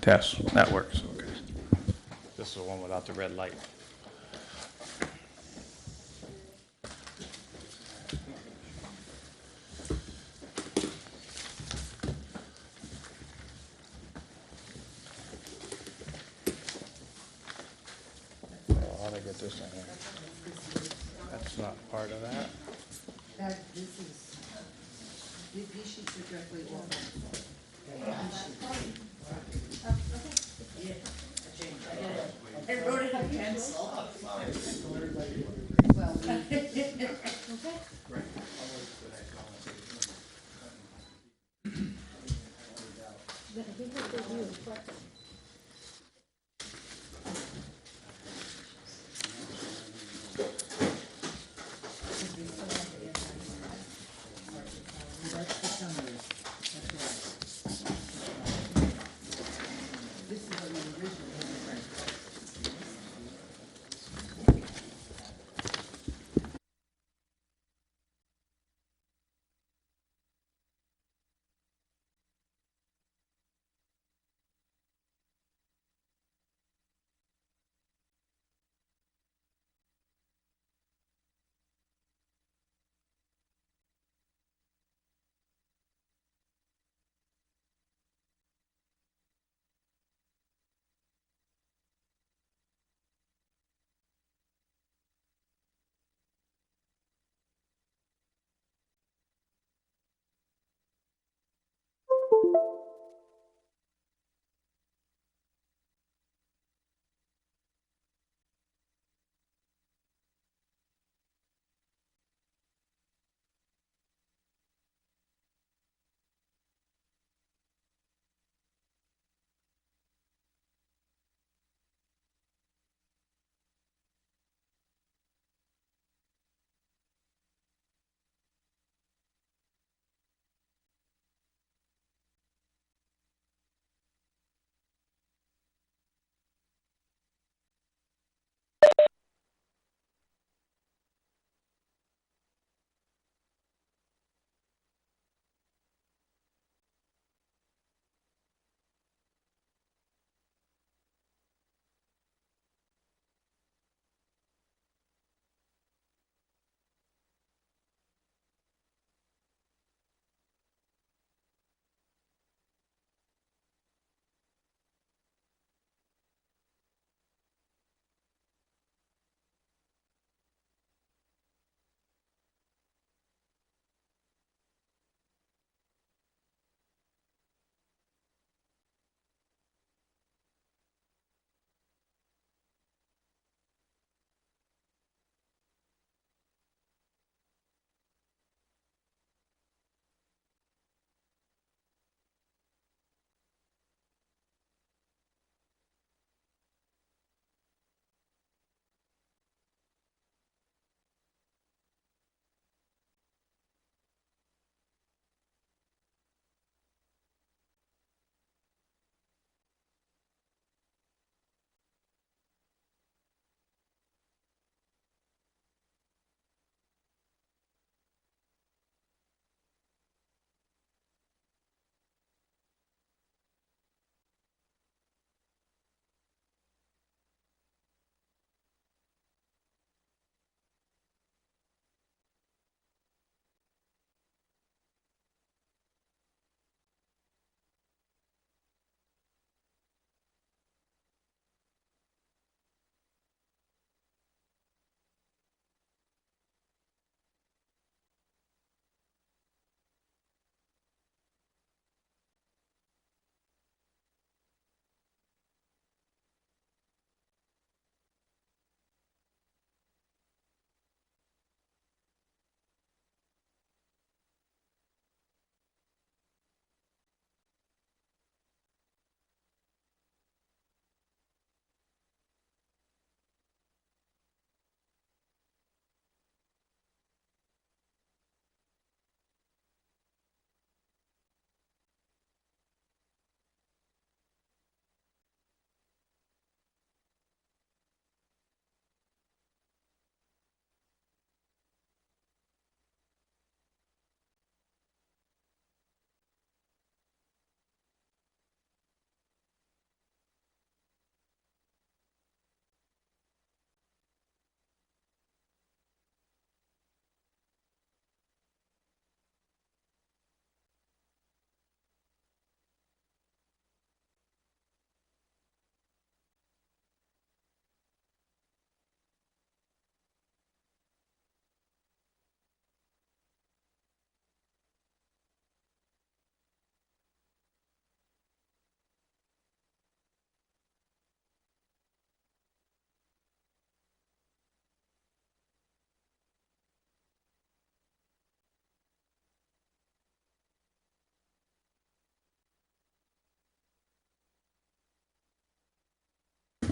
Test, that works, okay. This is the one without the red light. Oh, how'd I get this in here? That's not part of that. These sheets are directly over. I wrote it in pencil. Well, that's the summary. That's right. This is what the original was.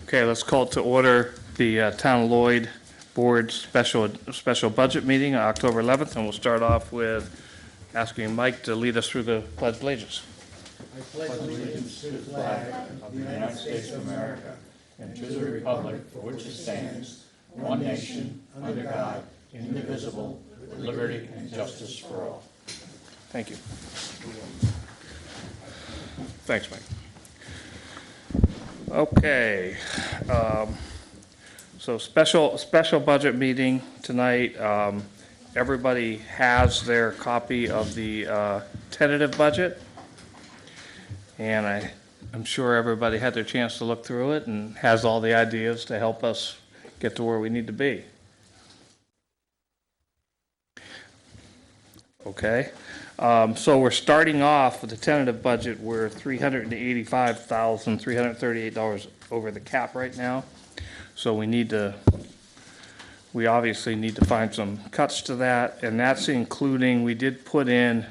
Okay, let's call to order the Town of Lloyd Board special budget meeting on October 11th, and we'll start off with asking Mike to lead us through the Pledge of Allegiance. And to the republic for which it stands, one nation, under God, indivisible, with liberty and justice for all. Thank you. Thanks, Mike. Okay, so special budget meeting tonight. Everybody has their copy of the tentative budget, and I'm sure everybody had their chance to look through it and has all the ideas to help us get to where we need to be. Okay, so we're starting off with the tentative budget. We're $385,338 over the cap right now. So we obviously need to find some cuts to that, and that's including, we did put in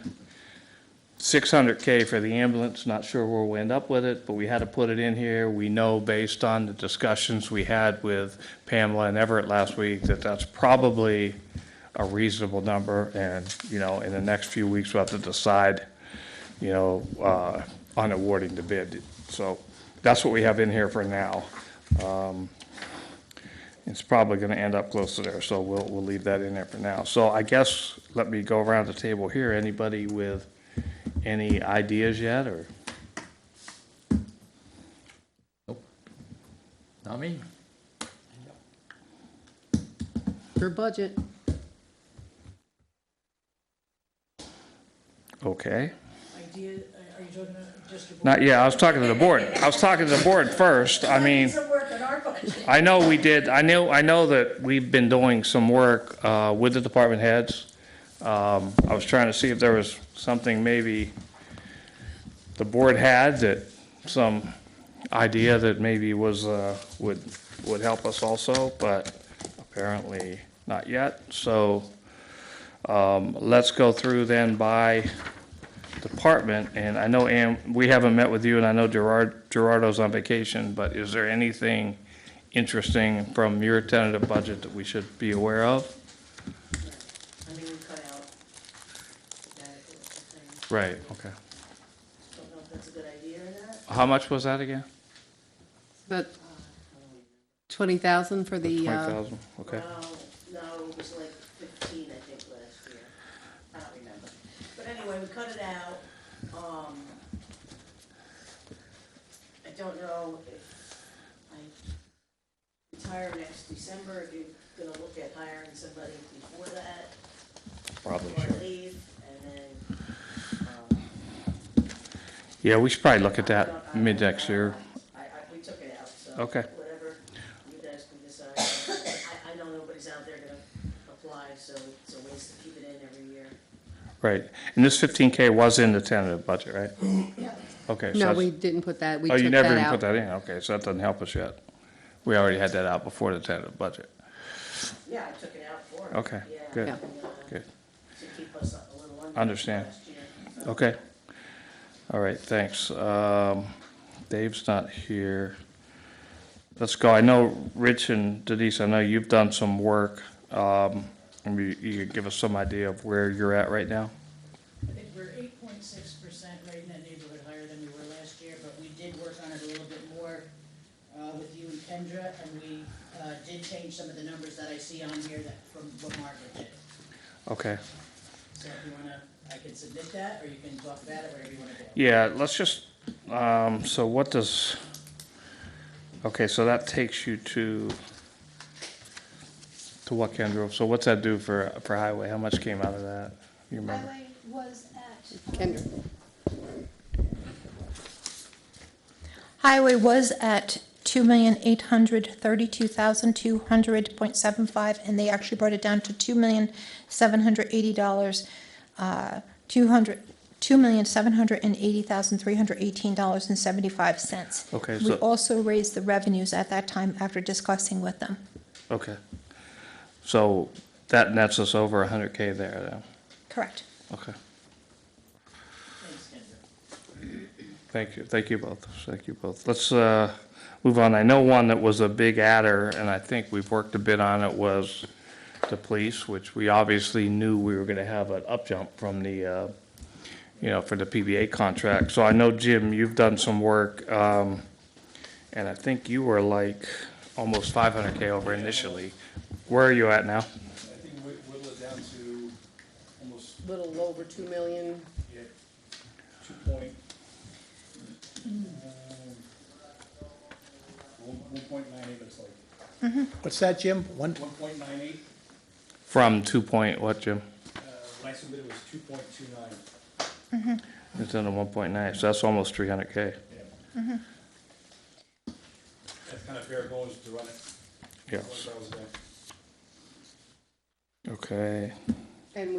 $600K for the ambulance. Not sure where we'll end up with it, but we had to put it in here. We know based on the discussions we had with Pamela and Everett last week that that's probably a reasonable number, and, you know, in the next few weeks, we'll have to decide, you know, on awarding the bid. So that's what we have in here for now. It's probably gonna end up close to there, so we'll leave that in there for now. So I guess, let me go around the table here. Anybody with any ideas yet, or? Not me. Your budget. Okay. Idea, are you talking about just your board? Not, yeah, I was talking to the board. I was talking to the board first. I mean, Some work on our budget. I know we did, I know that we've been doing some work with the department heads. I was trying to see if there was something maybe the board had, that some idea that maybe was, would help us also, but apparently not yet. So let's go through then by department, and I know, Ann, we haven't met with you, and I know Gerardo's on vacation, but is there anything interesting from your tentative budget that we should be aware of? I mean, we cut out that thing. Right, okay. Don't know if that's a good idea or not. How much was that again? But 20,000 for the, 20,000, okay. No, it was like 15, I think, last year. I don't remember. But anyway, we cut it out. I don't know if I retire next December, if you're gonna look at hiring somebody before that. Probably Or should. leave, and then, Yeah, we should probably look at that mid-next year. we took it out, so. Okay. Whatever you guys can decide. I know nobody's out there gonna apply, so it's a waste to keep it in every year. Right, and this 15K was in the tentative budget, right? Yeah. Okay. so no, that's- we didn't put that, we Oh, took you never that even put out. that in, okay, so that doesn't help us yet. We already had that out before the tentative budget. Yeah, I took it out for it. Okay, Yeah, good, and, good. To keep us a little under Understand. last year. So, Okay. All right, thanks. Dave's not here. Let's go. I know Rich and Denise, I know you've done some work. Maybe you could give us some idea of where you're at right now? I think we're 8.6% right in that neighborhood higher than we were last year, but we did work on it a little bit more with you and Kendra, and we did change some of the numbers that I see on here that from what Margaret did. Okay. So if you wanna, I can submit that, or you can talk about it, whatever you wanna do. Yeah, let's just, so what does, okay, so that takes you to what, Kendra? So what's that do for highway? How much came out of that? You remember? Highway was at, Kendra, highway was at 2,832,200.75, and they actually brought it down to $2,780, $2,780,318.75. Okay, We so, also raised the revenues at that time after discussing with them. okay. So that nets us over 100K there then. Correct. Okay. Thanks, Kendra. Thank you both, let's, move on. I know one that was a big adder, and I think we've worked a bit on it, was the police, which we obviously knew we were gonna have an up jump from the, for the PBA contract. So I know, Jim, you've done some work, and I think you were like almost 500K over initially. Where are you at now? I think we whittled it down to almost, Little over 2 million. yeah, 1.98 looks like. What's that, Jim? 1.98, From 2 point, what, Jim? when I submitted it was 2.29. It's under 1.9, so that's almost 300K. Yeah. That's kind of fair goes to run it. Yes. Once I was there. Okay. And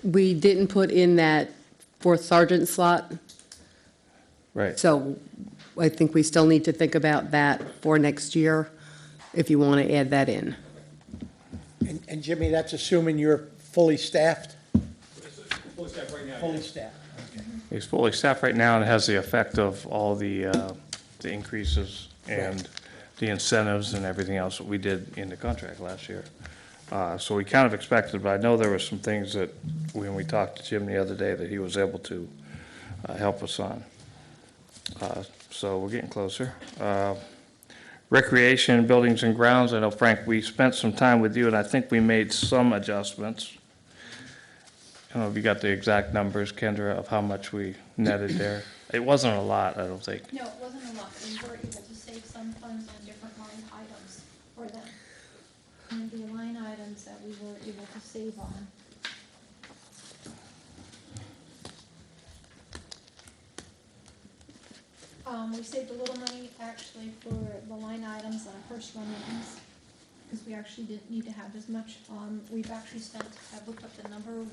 we didn't put in that fourth sergeant slot, Right. so I think we still need to think about that for next year, if you want to add that in. And Jimmy, that's assuming you're fully staffed? Full staff right now. Fully staffed. He's fully staffed right now and has the effect of all the increases and the incentives and everything else that we did in the contract last year. So we kind of expected, but I know there were some things that, when we talked to Jim the other day, that he was able to help us on. So we're getting closer. Recreation, buildings and grounds, I know, Frank, we spent some time with you, and I think we made some adjustments. I don't know if you got the exact numbers, Kendra, of how much we netted there. It wasn't a lot, I don't think. No, it wasn't a lot. We were able to save some funds on different line items for them. And the line items that we were able to save on. We saved a little money actually for the line items on first run items, because we actually didn't need to have as much. We've actually spent, I've looked up the number, we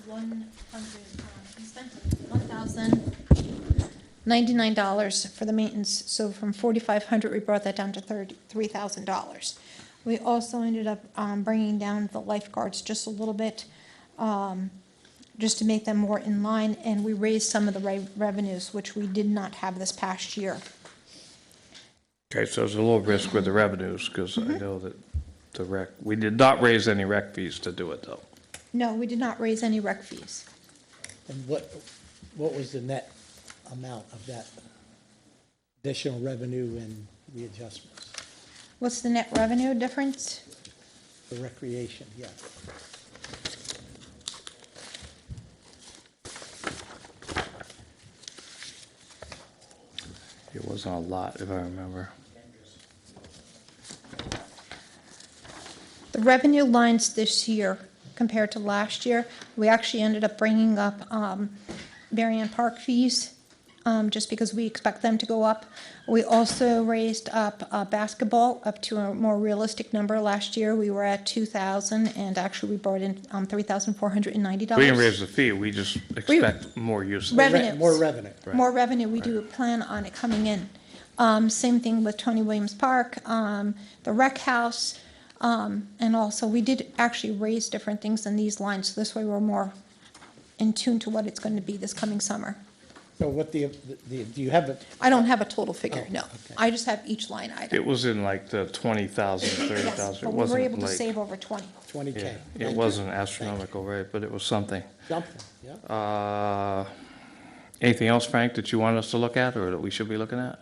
spent $1,099 for the maintenance, so from $4,500, we brought that down to $3,000. We also ended up bringing down the lifeguards just a little bit, just to make them more in line, and we raised some of the revenues, which we did not have this past year. Okay, so there's a little risk with the revenues, because I know that the rec, we did not raise any rec fees to do it, though. No, we did not raise any rec fees. And what was the net amount of that additional revenue and the adjustments? What's the net revenue difference? The recreation, yeah. It wasn't a lot, if I remember. The revenue lines this year compared to last year, we actually ended up bringing up Berrien Park fees, just because we expect them to go up. We also raised up basketball up to a more realistic number. Last year, we were at $2,000, and actually we brought in $3,490. We didn't raise the fee, we just expect more usage. Revenues. More revenue. More revenue, we do plan on it coming in. Same thing with Tony Williams Park, the rec house, and also we did actually raise different things in these lines, so this way we're more in tune to what it's going to be this coming summer. So what do you have it? I don't have a total figure, Oh, no. okay. I just have each line item. It was in like the 20,000, Yes, 30,000. It but we were wasn't able to like, save over 20. 20K. yeah, it wasn't astronomical, right, but it was something. Something, yeah. Anything else, Frank, that you want us to look at, or that we should be looking at?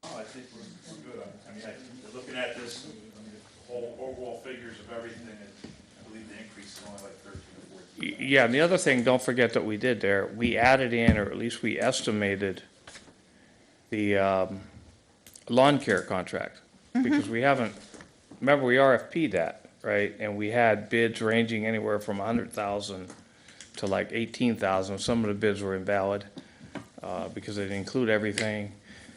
Oh, I think we're good. I mean, looking at this, the whole overall figures of everything, and I believe the increase is only like 13 or 14. Yeah, and the other thing, don't forget that we did there, we added in, or at least we estimated the lawn care contract. Because we haven't, remember, we RFP'd that, right? And we had bids ranging anywhere from 100,000 to like 18,000. Some of the bids were invalid because they didn't include everything.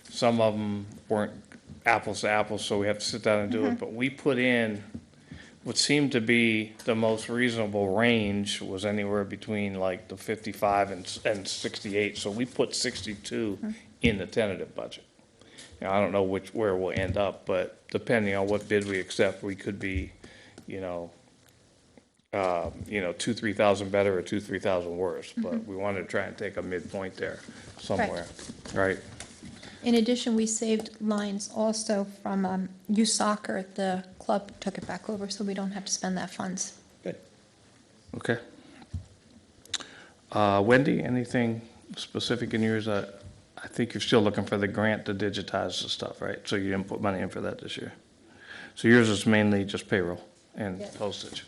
Some of them weren't apples to apples, so we have to sit down and do it. But we put in what seemed to be the most reasonable range was anywhere between like the 55 and 68. So we put 62 in the tentative budget. Now, I don't know where we'll end up, but depending on what bid we accept, we could be, $2,000-3,000 better or $2,000-3,000 worse, but we wanted to try and take a midpoint there somewhere, right? In addition, we saved lines also from youth soccer. The club took it back over, so we don't have to spend that funds. Good. Okay. Wendy, anything specific in yours? I think you're still looking for the grant to digitize the stuff, right? So you didn't put money in for that this year. So yours is mainly just payroll and Yes. postage.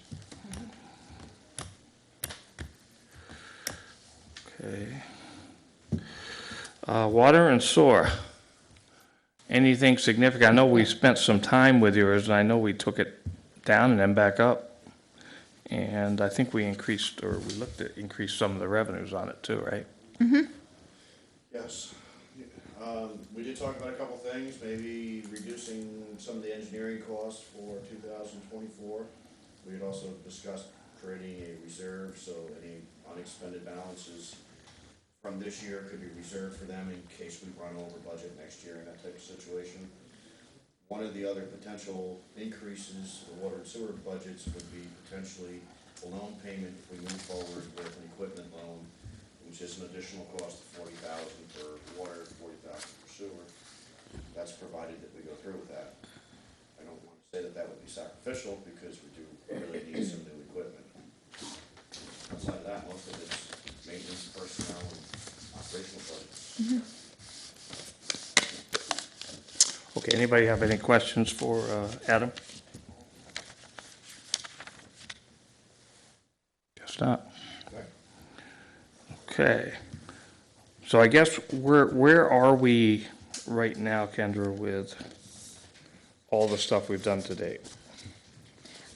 Okay. Water and sewer. Anything significant? I know we spent some time with yours, and I know we took it down and then back up. And I think we increased, or we looked at increase some of the revenues on it too, right? Yes. We did talk about a couple things, maybe reducing some of the engineering costs for 2024. We had also discussed creating a reserve, so any unexpended balances from this year could be reserved for them in case we run over budget next year in that type of situation. One of the other potential increases for water and sewer budgets would be potentially a loan payment if we move forward with an equipment loan, which is an additional cost of $40,000 for water, $40,000 for sewer. That's provided that we go through with that. I don't want to say that that would be sacrificial because we do really need some new equipment. Outside of that, most of it's maintenance, personnel, and operational budgets. Okay, anybody have any questions for Adam? Guess not. Okay. So I guess where are we right now, Kendra, with all the stuff we've done to date?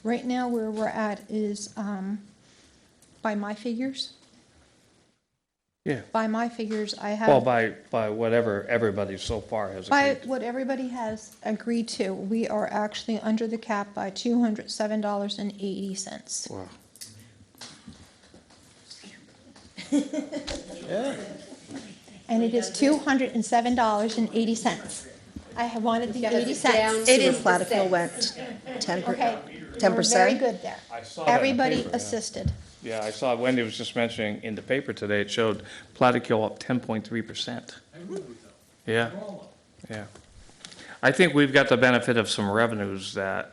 Right now, where we're at is, by my figures, Yeah. I have. Well, by whatever everybody so far has By agreed. what everybody has agreed to, we are actually under the cap by $207.80. Wow. And it is $207.80. I have wanted the 80 cents. It is. Platicille went Okay. 10%. We're very good there. I saw that in the Everybody paper, yeah. assisted. Yeah, I saw Wendy was just mentioning in the paper today, it showed Platicille up 10.3%. Yeah, yeah. I think we've got the benefit of some revenues that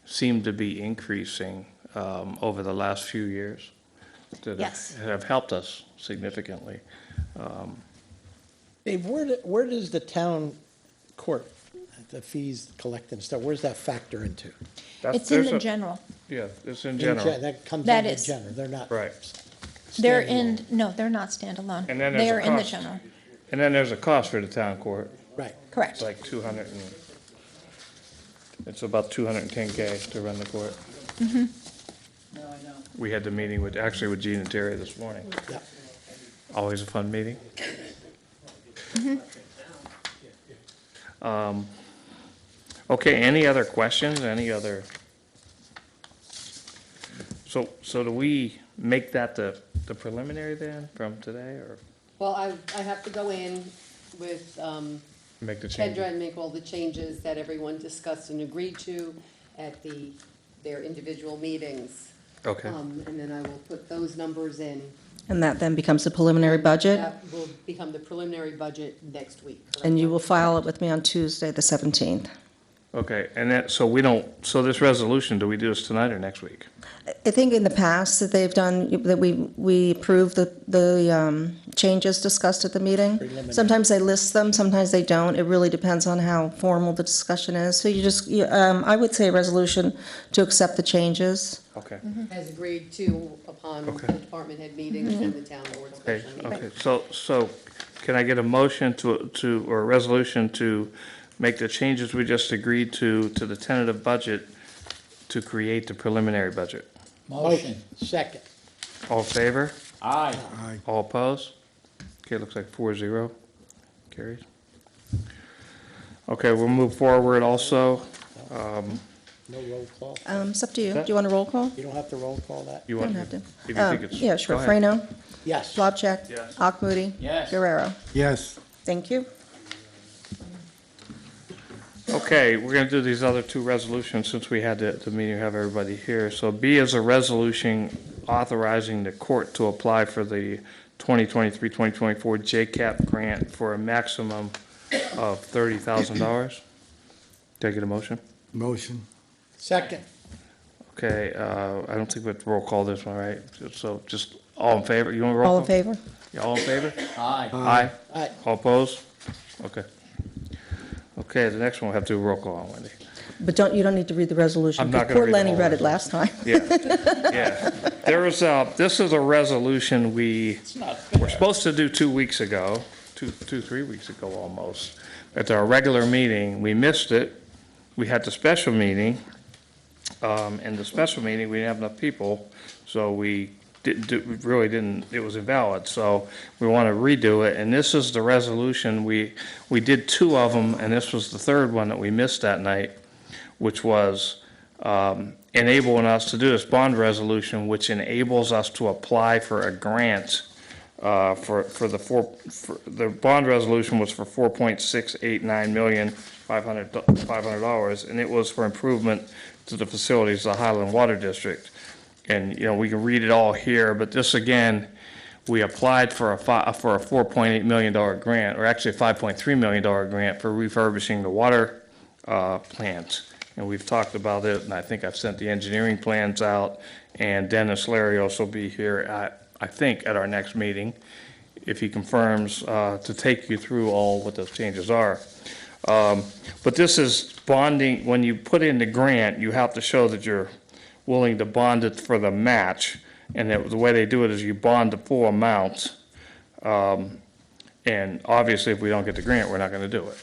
seem to be increasing over the last few years that Yes. have helped us significantly. Dave, where does the town court, the fees collected and stuff, where's that factor into? It's in the general. Yeah, it's in In general. That comes That under is. general, they're not. Right. They're standalone. no, they're not standalone. And then there's They a are in the cost. general. And then there's a cost for the town court. Right. Correct. It's like it's about 210K to run the court. No, I know. We had the meeting with Gene and Terry this morning. Yeah. Always a fun meeting. Okay, any other questions, any other? So do we make that the preliminary then from today, or Well, I have to go in with make the change? Kendra and make all the changes that everyone discussed and agreed to at their individual meetings. Okay, And then I will put those numbers in. And that then becomes a preliminary budget, That will become the preliminary budget next week. and you will file it with me on Tuesday, the 17th. okay, and then, so this resolution, do we do this tonight or next week? I think in the past that they've done, that we approve the changes discussed at the meeting. Preliminary. Sometimes they list them, sometimes they don't. It really depends on how formal the discussion is. So I would say a resolution to accept the changes. Okay, As agreed to upon the Okay. department head meetings and the town board okay, special meeting. okay, so can I get a motion or a resolution to make the changes we just agreed to the tentative budget to create the preliminary budget? Motion, second. All in favor? Aye. All opposed? Okay, looks like 4-0 carries. Okay, we'll move forward also. No roll call? It's up to you. Do you want a roll call? You don't have to roll call that? You You want, don't have to. if you think it's. Yeah, sure. go ahead. Frano, Yes. Slabcheck. Yes. Akmoody. Yes. Guerrero. Yes. Thank you. Okay. Okay, we're gonna do these other two resolutions since we had the meeting, have everybody here. So B is a resolution authorizing the court to apply for the 2023-2024 JCAP grant for a maximum of $30,000. Can I get a motion? Motion. Second. Okay, I don't think we have to roll call this one, right? So just all in favor? You want to roll call? All in favor? Yeah, all in favor? Aye. Aye. Aye. All opposed? Okay. Okay, the next one we'll have to do a roll call on, Wendy. But you don't need to read the resolution. I'm not gonna Poor read the Lenny whole read it last time. Yeah, yeah. This is a resolution we're supposed to do 2 weeks ago, 3 weeks ago almost. At our regular meeting, we missed it. We had the special meeting. In the special meeting, we didn't have enough people, so we really didn't, it was invalid. So we want to redo it, and this is the resolution. We did 2 of them, and this was the third one that we missed that night, which was enabling us to do this bond resolution, which enables us to apply for a grant the bond resolution was for $4.689,500, and it was for improvement to the facilities of the Highland Water District. And, we can read it all here, but this again, we applied for a $4.8 million grant, or actually a $5.3 million grant for refurbishing the water plant. And we've talked about it, and I think I've sent the engineering plans out, and Dennis Larios will be here I think at our next meeting, if he confirms, to take you through all what those changes are. But this is bonding. When you put in the grant, you have to show that you're willing to bond it for the match. And the way they do it is you bond the full amount. And obviously, if we don't get the grant, we're not going to do it.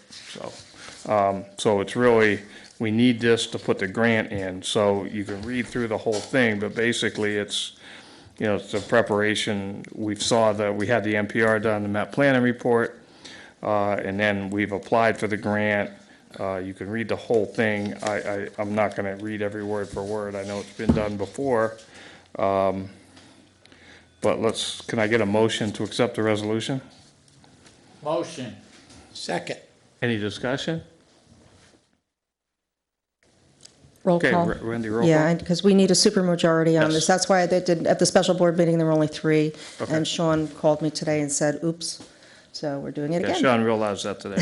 So it's really, we need this to put the grant in. So you can read through the whole thing, but basically it's, it's a preparation. We had the NPR done, the map planning report, and then we've applied for the grant. You can read the whole thing. I'm not going to read every word for word. I know it's been done before. But can I get a motion to accept the resolution? Motion. Second. Any discussion? Roll Okay, call. Randy, roll call. Yeah, because we need a supermajority on Yes. this. That's why they did, at the special board meeting, there were only 3. Okay. And Sean called me today and said, oops. So we're doing it Yeah, again. Sean realized that today.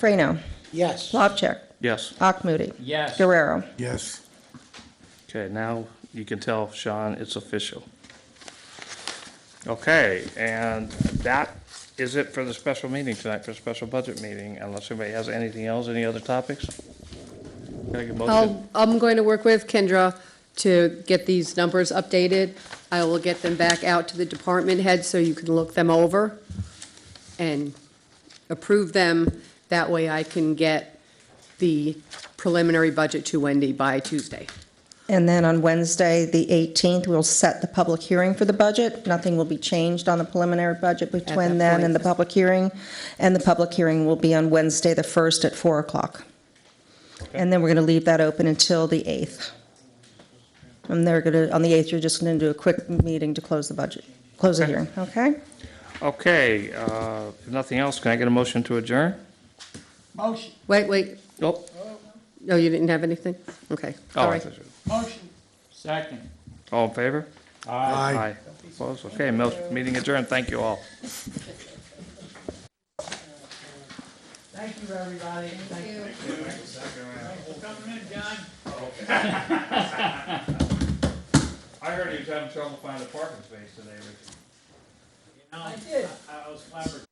Frano, Yes. Lapcheck, Yes. Akmoody, Yes. Guerrero. Yes. Okay, now you can tell Sean it's official. Okay, and that is it for the special meeting tonight, for the special budget meeting, unless anybody has anything else, any other topics? Can I get a motion? I'm going to work with Kendra to get these numbers updated. I will get them back out to the department heads so you can look them over and approve them. That way I can get the preliminary budget to Wendy by Tuesday. And then on Wednesday, the 18th, we'll set the public hearing for the budget. Nothing will be changed on the preliminary budget between that then and the point. public hearing. And the public hearing will be on Wednesday, the 1st at 4 o'clock. And then we're going to leave that open until the 8th. And on the 8th, you're just going to do a quick meeting to close the budget, close the Okay. hearing, okay? Okay, if nothing else, can I get a motion to adjourn? Motion. Wait. Nope. No, you didn't have anything? Okay, Oh, sorry. Motion. Second. all in favor? Aye. Aye. Opposed? Okay, meeting adjourned. Thank you all. Thank you, everybody. Thank you. Coming in, John. I heard he was having trouble finding a parking space today, Richard. I did. I was flabbergasted.